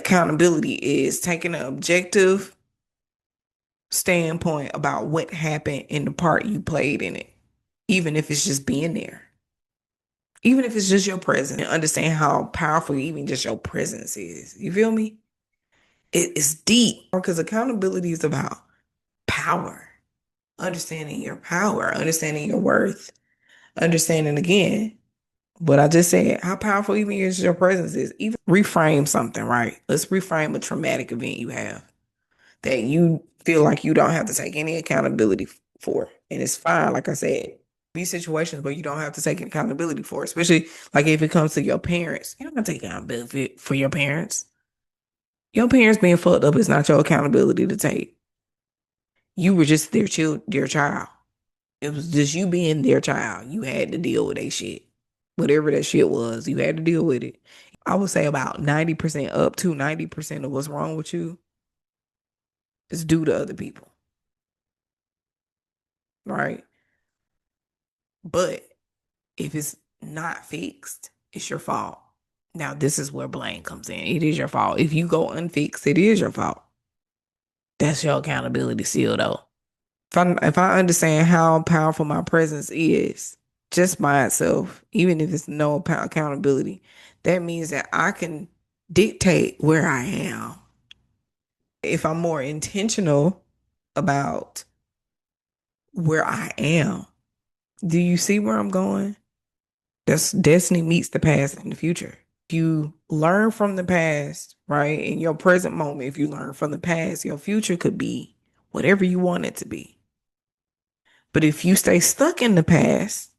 accountability is taking an objective standpoint about what happened and the part you played in it, even if it's just being there, even if it's just your presence, and understand how powerful even just your presence is. You feel me? It's deep because accountability is about power, understanding your power, understanding your worth, understanding again what I just said, how powerful even your presence is. Even reframe something, right? Let's reframe a traumatic event you have that you feel like you don't have to take any accountability for. And it's fine, like I said, be situations where you don't have to take accountability for, especially like if it comes to your parents. You don't have to take accountability for your parents. Your parents being fucked up is not your accountability to take. You were just their child. It was just you being their child. You had to deal with that shit. Whatever that shit was, you had to deal with it. I would say about 90% up to 90% of what's wrong with you is due to other people, right? But if it's not fixed, it's your fault. Now, this is where blame comes in. It is your fault. If you go unfixed, it is your fault. That's your accountability seal, though. If I understand how powerful my presence is, just by itself, even if it's no accountability, that means that I can dictate where I am. If I'm more intentional about where I am, do you see where I'm going? That's destiny meets the past and the future. If you learn from the past, right, in your present moment, if you learn from the past, your future could be whatever you want it to be. But if you stay stuck in the past,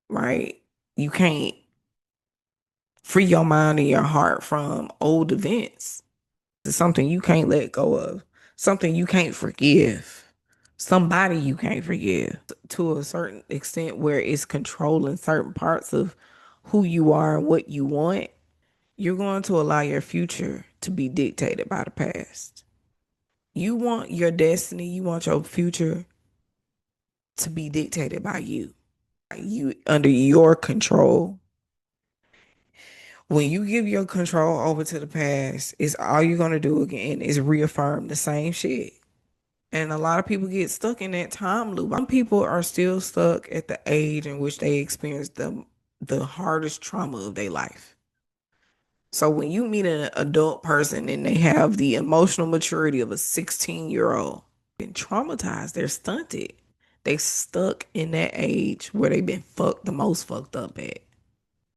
right, you can't free your mind and your heart from old events. It's something you can't let go of, something you can't forgive, somebody you can't forgive to a certain extent where it's controlling certain parts of who you are and what you want. You're going to allow your future to be dictated by the past. You want your destiny, you want your future to be dictated by you under your control. When you give your control over to the past, it's all you're gonna do again is reaffirm the same shit. And a lot of people get stuck in that time loop. Some people are still stuck at the age in which they experienced the hardest trauma of their life. So when you meet an adult person and they have the emotional maturity of a 16-year-old, been traumatized, they're stunted. They stuck in that age where they've been fucked the most fucked up at.